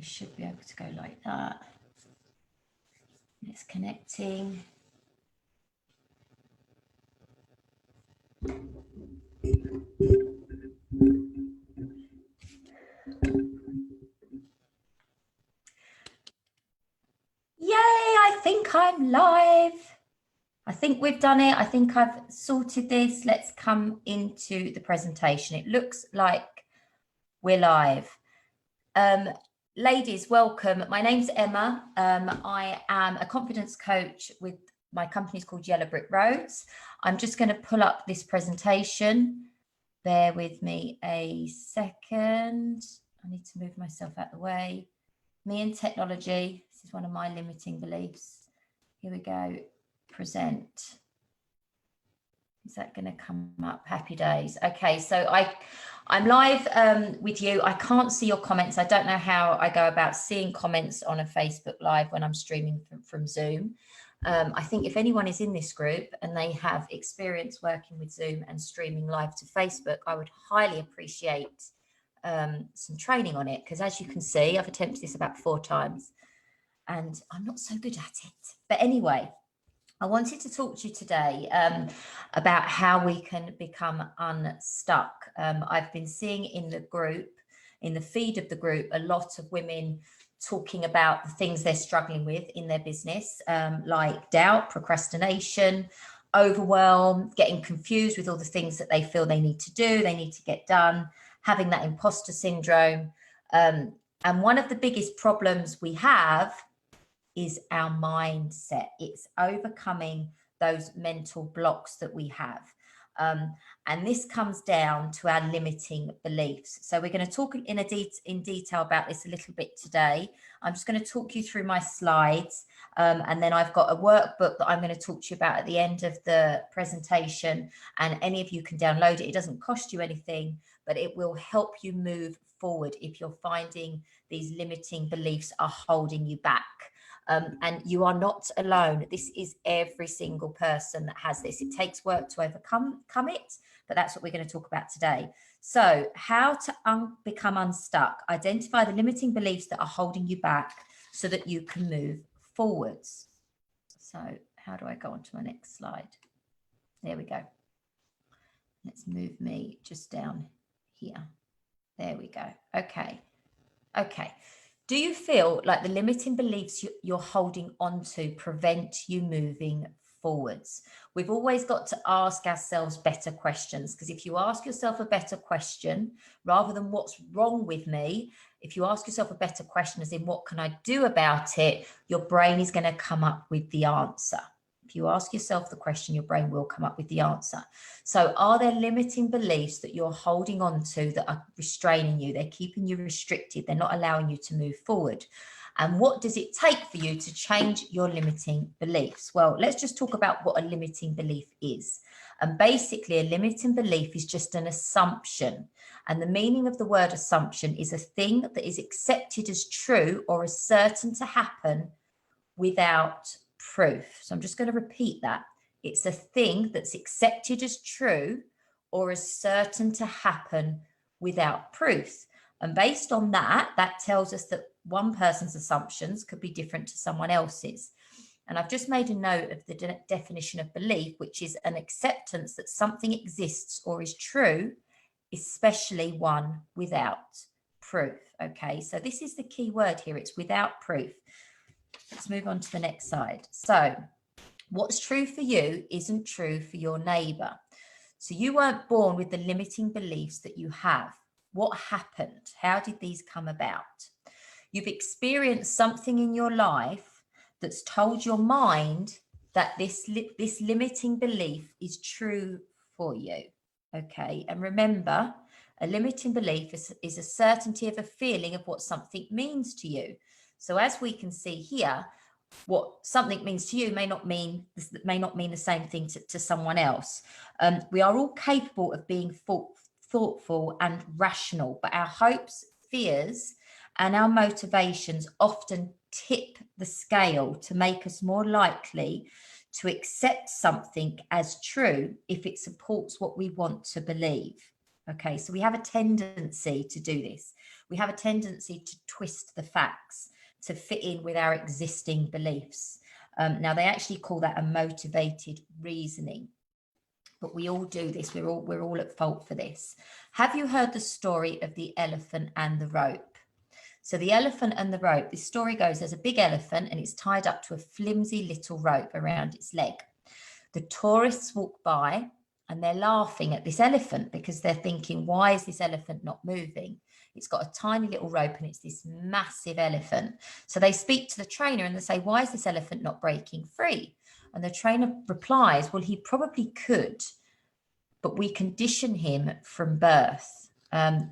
should be able to go like that. It's connecting. Yay, I think I'm live. I think we've done it. I think I've sorted this. Let's come into the presentation. It looks like we're live. Ladies, welcome. My name's Emma. I am a confidence coach with my company's called Yellow Brick Roads. I'm just going to pull up this presentation. Bear with me a second. I need to move myself out of the way. Me and technology. This is one of my limiting beliefs. Here we go. Present. Is that going to come up? Happy days. Okay, so I'm live with you. I can't see your comments. I don't know how I go about seeing comments on a Facebook Live when I'm streaming from Zoom. I think if anyone is in this group and they have experience working with Zoom and streaming live to Facebook, I would highly appreciate some training on it, because as you can see, I've attempted this about 4 times and I'm not so good at it. But anyway, I wanted to talk to you today about how we can become unstuck. I've been seeing in the group, in the feed of the group, a lot of women talking about the things they're struggling with in their business, like doubt, procrastination, overwhelm, getting confused with all the things that they feel they need to do, they need to get done, having that imposter syndrome. And one of the biggest problems we have is our mindset. It's overcoming those mental blocks that we have. And this comes down to our limiting beliefs. So we're going to talk in detail about this a little bit today. I'm just going to talk you through my slides. And then I've got a workbook that I'm going to talk to you about at the end of the presentation. And any of you can download it. It doesn't cost you anything, but it will help you move forward if you're finding these limiting beliefs are holding you back. And you are not alone. This is every single person that has this. It takes work to overcome it, but that's what we're going to talk about today. So how to become unstuck. Identify the limiting beliefs that are holding you back so that you can move forwards. So how do I go on to my next slide? There we go. Let's move me just down here. There we go. Okay. Okay. Do you feel like the limiting beliefs you're holding on to prevent you moving forwards? We've always got to ask ourselves better questions, because if you ask yourself a better question, rather than what's wrong with me, if you ask yourself a better question as in what can I do about it, your brain is going to come up with the answer. If you ask yourself the question, your brain will come up with the answer. So are there limiting beliefs that you're holding on to that are restraining you? They're keeping you restricted. They're not allowing you to move forward. And what does it take for you to change your limiting beliefs? Well, let's just talk about what a limiting belief is. And basically, a limiting belief is just an assumption. And the meaning of the word assumption is a thing that is accepted as true or as certain to happen without proof. So I'm just going to repeat that. It's a thing that's accepted as true or as certain to happen without proof. And based on that, that tells us that one person's assumptions could be different to someone else's. And I've just made a note of the definition of belief, which is an acceptance that something exists or is true, especially one without proof. Okay, so this is the key word here. It's without proof. Let's move on to the next slide. So what's true for you isn't true for your neighbor. So you weren't born with the limiting beliefs that you have. What happened? How did these come about? You've experienced something in your life that's told your mind that this limiting belief is true for you. Okay, and remember, a limiting belief is a certainty of a feeling of what something means to you. So as we can see here, what something means to you may not mean the same thing to someone else. We are all capable of being thoughtful and rational, but our hopes, fears, and our motivations often tip the scale to make us more likely to accept something as true if it supports what we want to believe. Okay, so we have a tendency to do this. We have a tendency to twist the facts to fit in with our existing beliefs. Now, they actually call that a motivated reasoning. But we all do this. We're all at fault for this. Have you heard the story of the elephant and the rope? So the elephant and the rope, this story goes, there's a big elephant and it's tied up to a flimsy little rope around its leg. The tourists walk by and they're laughing at this elephant because they're thinking, why is this elephant not moving? It's got a tiny little rope and it's this massive elephant. So they speak to the trainer and they say, why is this elephant not breaking free? And the trainer replies, well, he probably could, but we condition him from birth.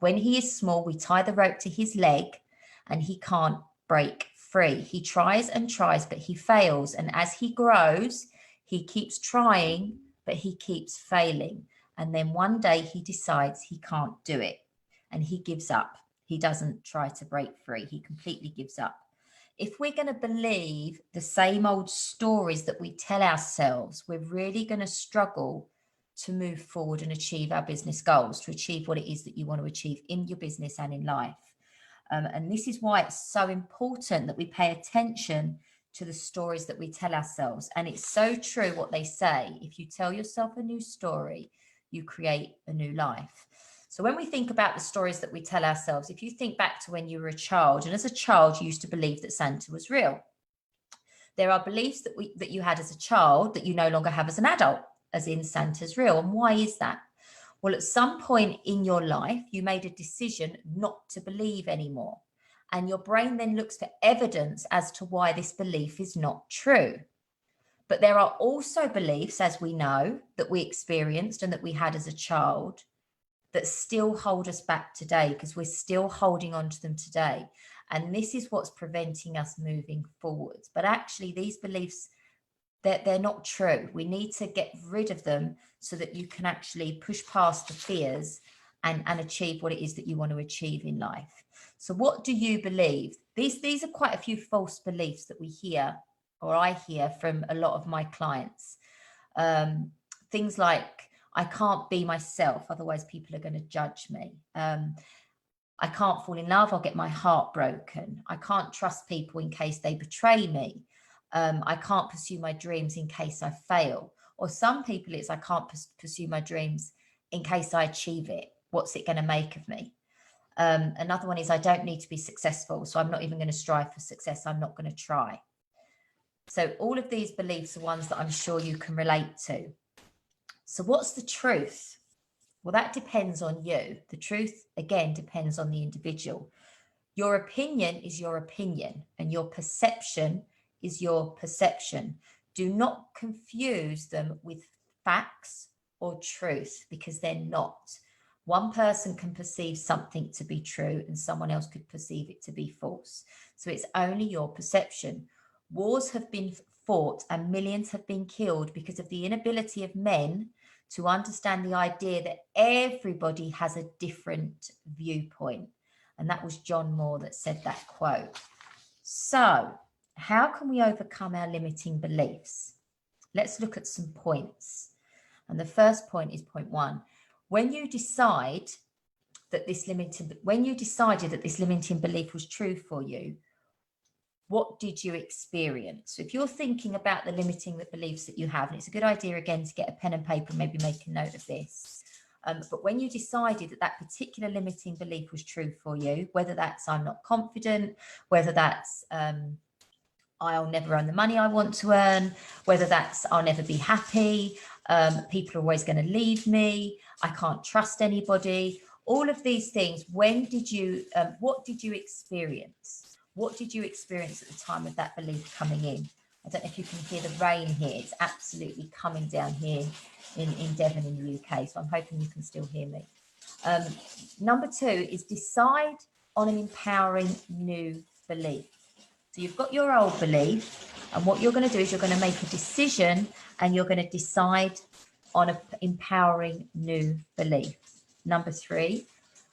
When he is small, we tie the rope to his leg and he can't break free. He tries and tries, but he fails. And as he grows, he keeps trying, but he keeps failing. And then one day he decides he can't do it and he gives up. He doesn't try to break free. He completely gives up. If we're going to believe the same old stories that we tell ourselves, we're really going to struggle to move forward and achieve our business goals, to achieve what it is that you want to achieve in your business and in life. And this is why it's so important that we pay attention to the stories that we tell ourselves. And it's so true what they say. If you tell yourself a new story, you create a new life. So when we think about the stories that we tell ourselves, if you think back to when you were a child, and as a child, you used to believe that Santa was real. There are beliefs that you had as a child that you no longer have as an adult, as in Santa's real. And why is that? Well, at some point in your life, you made a decision not to believe anymore. And your brain then looks for evidence as to why this belief is not true. But there are also beliefs, as we know, that we experienced and that we had as a child that still hold us back today because we're still holding on to them today. And this is what's preventing us moving forwards. But actually, these beliefs, they're not true. We need to get rid of them so that you can actually push past the fears and achieve what it is that you want to achieve in life. So what do you believe? These are quite a few false beliefs that we hear, or I hear from a lot of my clients. Things like, I can't be myself, otherwise people are going to judge me. I can't fall in love, I'll get my heart broken. I can't trust people in case they betray me. I can't pursue my dreams in case I fail. Or some people, it's I can't pursue my dreams in case I achieve it. What's it going to make of me? Another one is I don't need to be successful, so I'm not even going to strive for success. I'm not going to try. So all of these beliefs are ones that I'm sure you can relate to. So what's the truth? Well, that depends on you. The truth, again, depends on the individual. Your opinion is your opinion, and your perception is your perception. Do not confuse them with facts or truth, because they're not. One person can perceive something to be true and someone else could perceive it to be false. So it's only your perception. Wars have been fought and millions have been killed because of the inability of men to understand the idea that everybody has a different viewpoint. And that was John Moore that said that quote. So how can we overcome our limiting beliefs? Let's look at some points. And the first point is point 1. When you decided that this limiting belief was true for you, what did you experience? So if you're thinking about the limiting beliefs that you have, and it's a good idea again to get a pen and paper and maybe make a note of this. But when you decided that that particular limiting belief was true for you, whether that's I'm not confident, whether that's I'll never earn the money I want to earn, whether that's I'll never be happy, people are always going to leave me, I can't trust anybody, all of these things, when did you, what did you experience? What did you experience at the time of that belief coming in? I don't know if you can hear the rain here. It's absolutely coming down here in Devon in the UK. So I'm hoping you can still hear me. Number 2 is decide on an empowering new belief. So you've got your old belief, and what you're going to do is you're going to make a decision and you're going to decide on an empowering new belief. Number 3,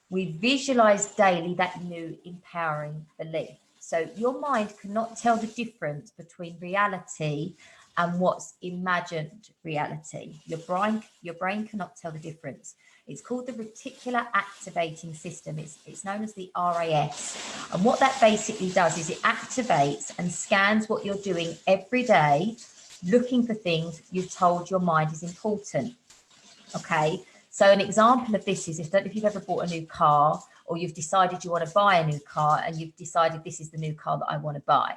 we visualize daily that new empowering belief. So your mind cannot tell the difference between reality and what's imagined reality. Your brain cannot tell the difference. It's called the reticular activating system. It's known as the RAS. And what that basically does is it activates and scans what you're doing every day, looking for things you've told your mind is important. Okay, so an example of this is, if you've ever bought a new car, or you've decided you want to buy a new car, and you've decided this is the new car that I want to buy.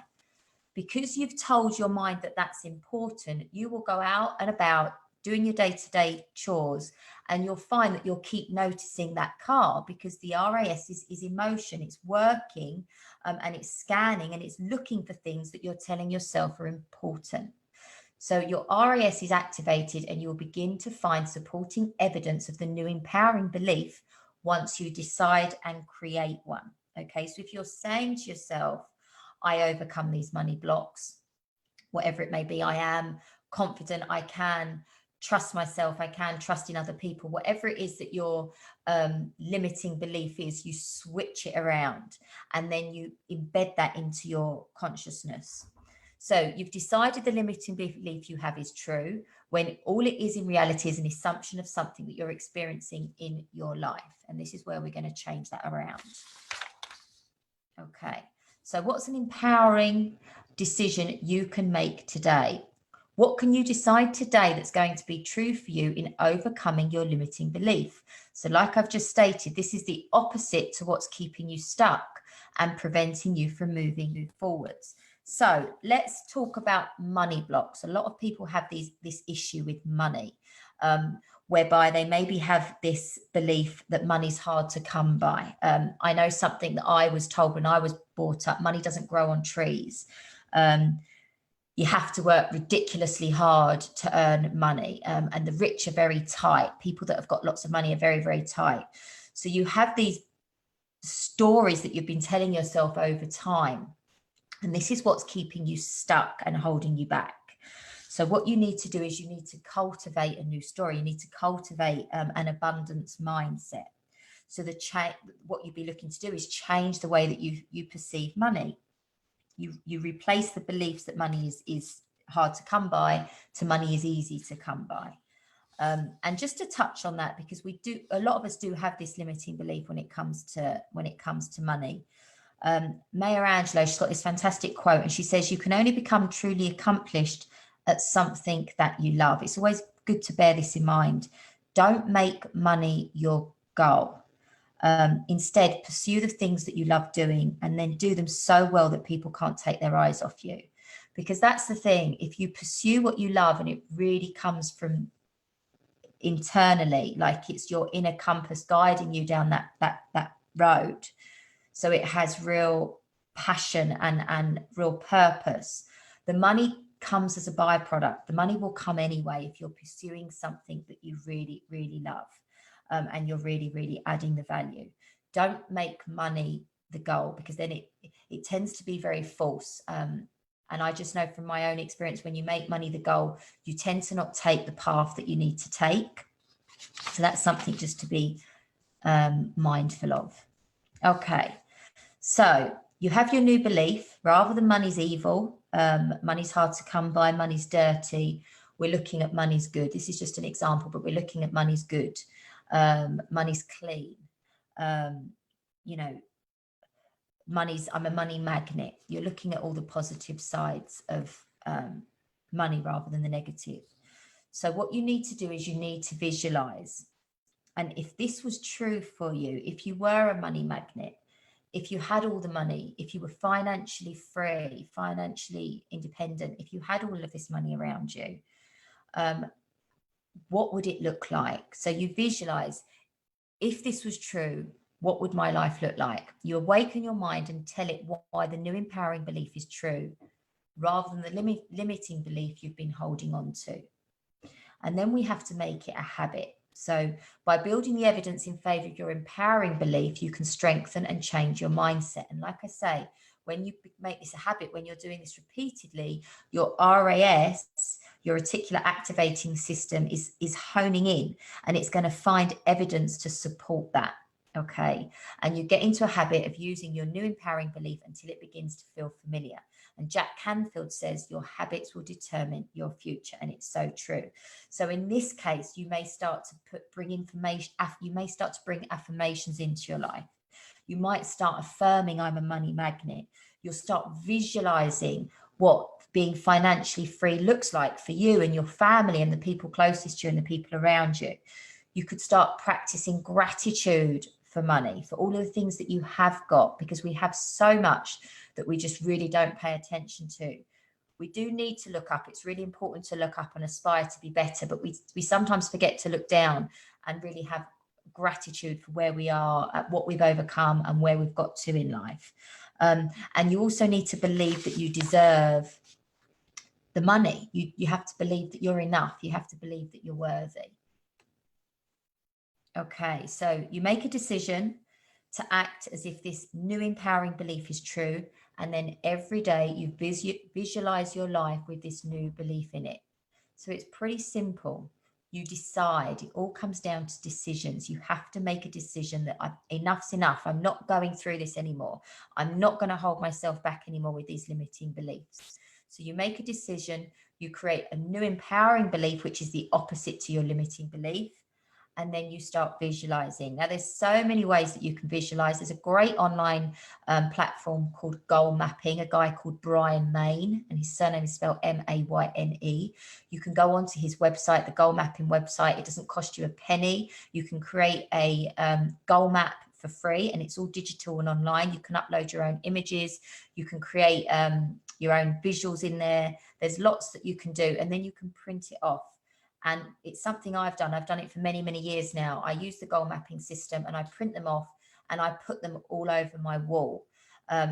Because you've told your mind that that's important, you will go out and about doing your day-to-day chores, and you'll find that you'll keep noticing that car, because the RAS is emotion. It's working, and it's scanning, and it's looking for things that you're telling yourself are important. So your RAS is activated, and you'll begin to find supporting evidence of the new empowering belief once you decide and create one. Okay, so if you're saying to yourself, I overcome these money blocks, whatever it may be, I am confident, I can trust myself, I can trust in other people, whatever it is that your limiting belief is, you switch it around, and then you embed that into your consciousness. So you've decided the limiting belief you have is true, when all it is in reality is an assumption of something that you're experiencing in your life. And this is where we're going to change that around. Okay, so what's an empowering decision you can make today? What can you decide today that's going to be true for you in overcoming your limiting belief? So like I've just stated, this is the opposite to what's keeping you stuck and preventing you from moving forwards. So let's talk about money blocks. A lot of people have this issue with money, whereby they maybe have this belief that money's hard to come by. I know something that I was told when I was brought up: money doesn't grow on trees. You have to work ridiculously hard to earn money, and the rich are very tight. People that have got lots of money are very, very tight. So you have these stories that you've been telling yourself over time, and this is what's keeping you stuck and holding you back. So what you need to do is you need to cultivate a new story. You need to cultivate an abundance mindset. So what you'd be looking to do is change the way that you perceive money. You replace the beliefs that money is hard to come by to money is easy to come by. And just to touch on that, because a lot of us do have this limiting belief when it comes to money. Maya Angelou, she's got this fantastic quote, and she says, you can only become truly accomplished at something that you love. It's always good to bear this in mind. Don't make money your goal. Instead, pursue the things that you love doing, and then do them so well that people can't take their eyes off you. Because that's the thing. If you pursue what you love and it really comes from internally, like it's your inner compass guiding you down that road, so it has real passion and real purpose, the money comes as a byproduct. The money will come anyway if you're pursuing something that you really, really love, and you're really, really adding the value. Don't make money the goal, because then it tends to be very false. And I just know from my own experience, when you make money the goal, you tend to not take the path that you need to take. So that's something just to be mindful of. Okay, so you have your new belief. Rather than money's evil, money's hard to come by, money's dirty, we're looking at money's good. This is just an example, but we're looking at money's good. Money's clean. You know, I'm a money magnet. You're looking at all the positive sides of money rather than the negative. So what you need to do is you need to visualize. And if this was true for you, if you were a money magnet, if you had all the money, if you were financially free, financially independent, if you had all of this money around you, what would it look like? So you visualize, if this was true, what would my life look like? You awaken your mind and tell it why the new empowering belief is true, rather than the limiting belief you've been holding on to. And then we have to make it a habit. So by building the evidence in favor of your empowering belief, you can strengthen and change your mindset. And like I say, when you make this a habit, when you're doing this repeatedly, your RAS, your reticular activating system, is honing in, and it's going to find evidence to support that. Okay. And you get into a habit of using your new empowering belief until it begins to feel familiar. And Jack Canfield says your habits will determine your future. And it's so true. So in this case, you may start to bring information, you may start to bring affirmations into your life. You might start affirming, I'm a money magnet. You'll start visualizing what being financially free looks like for you and your family and the people closest to you and the people around you. You could start practicing gratitude for money, for all of the things that you have got, because we have so much that we just really don't pay attention to. We do need to look up. It's really important to look up and aspire to be better, but we sometimes forget to look down and really have gratitude for where we are, at what we've overcome and where we've got to in life. And you also need to believe that you deserve the money. You have to believe that you're enough. You have to believe that you're worthy. Okay, so you make a decision to act as if this new empowering belief is true. And then every day you visualize your life with this new belief in it. So it's pretty simple. You decide. It all comes down to decisions. You have to make a decision that enough's enough. I'm not going through this anymore. I'm not going to hold myself back anymore with these limiting beliefs. So you make a decision. You create a new empowering belief, which is the opposite to your limiting belief. And then you start visualizing. Now, there's so many ways that you can visualize. There's a great online platform called Goal Mapping, a guy called Brian Maine, and his surname is spelled M.A.Y.N.E. You can go onto his website, the Goal Mapping website. It doesn't cost you a penny. You can create a goal map for free, and it's all digital and online. You can upload your own images. You can create your own visuals in there. There's lots that you can do, and then you can print it off. And it's something I've done. I've done it for many, many years now. I use the goal mapping system and I print them off and I put them all over my wall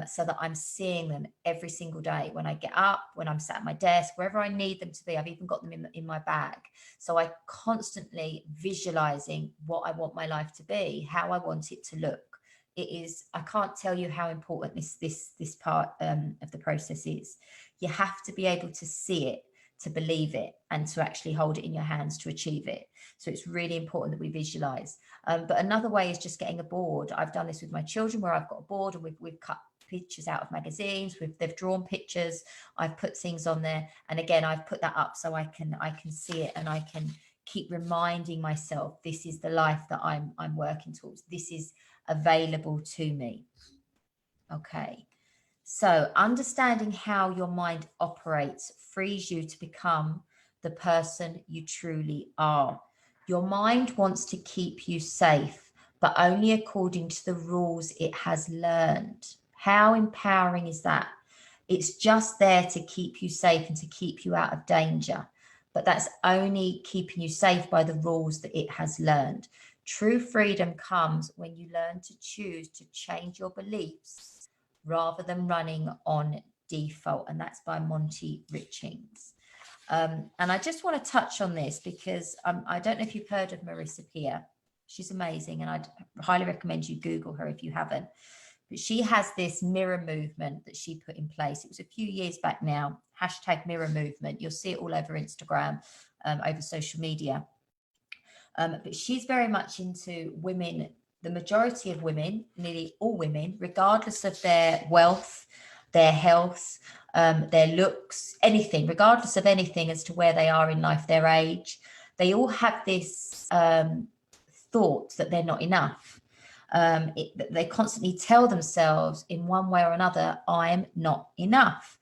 so that I'm seeing them every single day when I get up, when I'm sat at my desk, wherever I need them to be. I've even got them in my bag. So I constantly visualizing what I want my life to be, how I want it to look. It is, I can't tell you how important this part of the process is. You have to be able to see it, to believe it, and to actually hold it in your hands to achieve it. So it's really important that we visualize. But another way is just getting a board. I've done this with my children where I've got a board and we've cut pictures out of magazines. They've drawn pictures. I've put things on there. And again, I've put that up so I can see it and I can keep reminding myself, this is the life that I'm working towards. This is available to me. Okay. So understanding how your mind operates frees you to become the person you truly are. Your mind wants to keep you safe, but only according to the rules it has learned. How empowering is that? It's just there to keep you safe and to keep you out of danger. But that's only keeping you safe by the rules that it has learned. True freedom comes when you learn to choose to change your beliefs rather than running on default. And that's by M.Y.T.E Richings. And I just want to touch on this because I don't know if you've heard of Marissa Peer. She's amazing. And I'd highly recommend you Google her if you haven't. But she has this mirror movement that she put in place. It was a few years back now, #mirror movement. You'll see it all over Instagram, over social media. But she's very much into women. The majority of women, nearly all women, regardless of their wealth, their health, their looks, anything, regardless of anything as to where they are in life, their age, they all have this thought that they're not enough. They constantly tell themselves in one way or another, I'm not enough.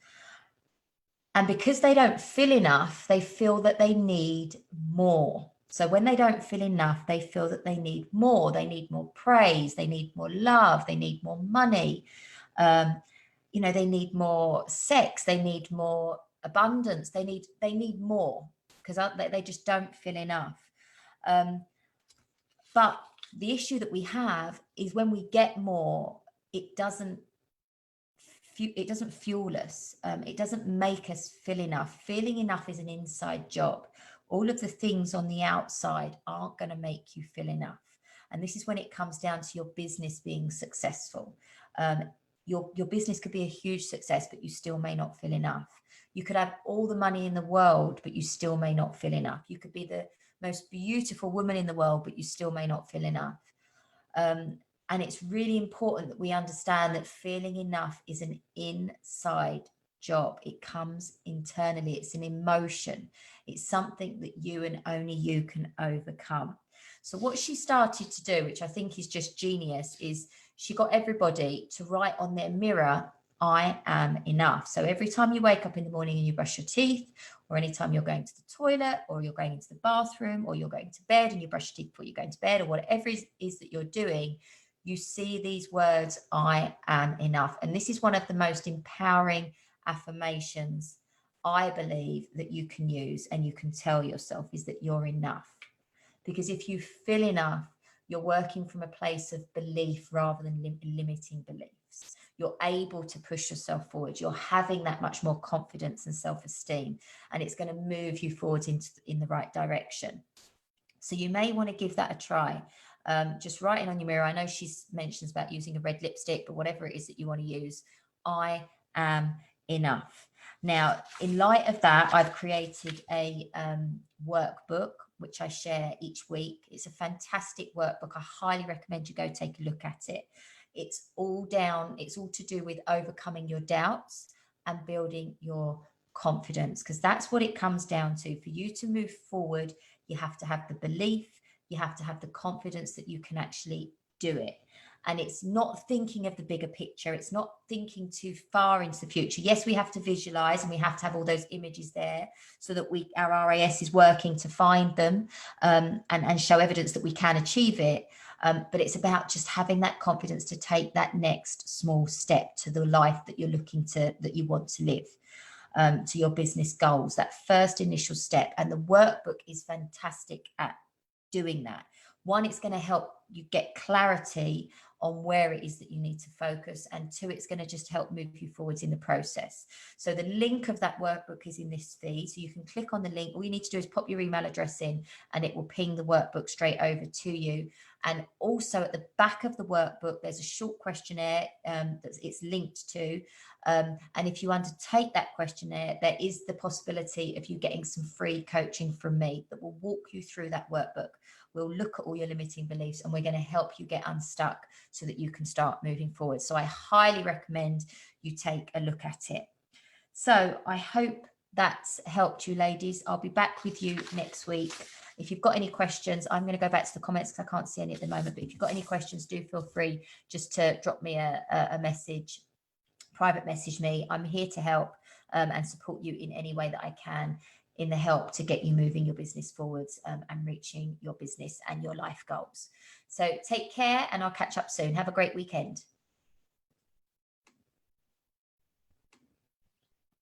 And because they don't feel enough, they feel that they need more. So when they don't feel enough, they feel that they need more. They need more praise. They need more love. They need more money. They need more sex. They need more abundance. They need more because they just don't feel enough. But the issue that we have is when we get more, it doesn't fuel us. It doesn't make us feel enough. Feeling enough is an inside job. All of the things on the outside aren't going to make you feel enough. And this is when it comes down to your business being successful. Your business could be a huge success, but you still may not feel enough. You could have all the money in the world, but you still may not feel enough. You could be the most beautiful woman in the world, but you still may not feel enough. And it's really important that we understand that feeling enough is an inside job. It comes internally. It's an emotion. It's something that you and only you can overcome. So what she started to do, which I think is just genius, is she got everybody to write on their mirror, I am enough. So every time you wake up in the morning and you brush your teeth, or anytime you're going to the toilet, or you're going into the bathroom, or you're going to bed and you brush your teeth before you go into bed, or whatever it is that you're doing, you see these words, I am enough. And this is one of the most empowering affirmations I believe that you can use and you can tell yourself, is that you're enough. Because if you feel enough, you're working from a place of belief rather than limiting beliefs. You're able to push yourself forward. You're having that much more confidence and self-esteem, and it's going to move you forward in the right direction. So you may want to give that a try. Just writing on your mirror. I know she mentions about using a red lipstick, but whatever it is that you want to use, I am enough. Now, in light of that, I've created a workbook, which I share each week. It's a fantastic workbook. I highly recommend you go take a look at it. It's all to do with overcoming your doubts and building your confidence, because that's what it comes down to. For you to move forward, you have to have the belief, you have to have the confidence that you can actually do it. And it's not thinking of the bigger picture. It's not thinking too far into the future. Yes, we have to visualize and we have to have all those images there so that our RAS is working to find them and show evidence that we can achieve it. But it's about just having that confidence to take that next small step to the life that you're that you want to live. To your business goals, that first initial step. And the workbook is fantastic at doing that. One, it's going to help you get clarity on where it is that you need to focus, and two, it's going to just help move you forwards in the process. So the link of that workbook is in this feed, so you can click on the link. All you need to do is pop your email address in and it will ping the workbook straight over to you. And also at the back of the workbook, there's a short questionnaire that it's linked to. And if you undertake that questionnaire, there is the possibility of you getting some free coaching from me that will walk you through that workbook. We'll look at all your limiting beliefs and we're going to help you get unstuck so that you can start moving forward. So I highly recommend you take a look at it. So I hope that's helped you, ladies. I'll be back with you next week. If you've got any questions, I'm going to go back to the comments because I can't see any at the moment. But if you've got any questions, do feel free just to drop me a message, private message me. I'm here to help and support you in any way that I can in the help to get you moving your business forwards and reaching your business and your life goals. So take care and I'll catch up soon. Have a great weekend.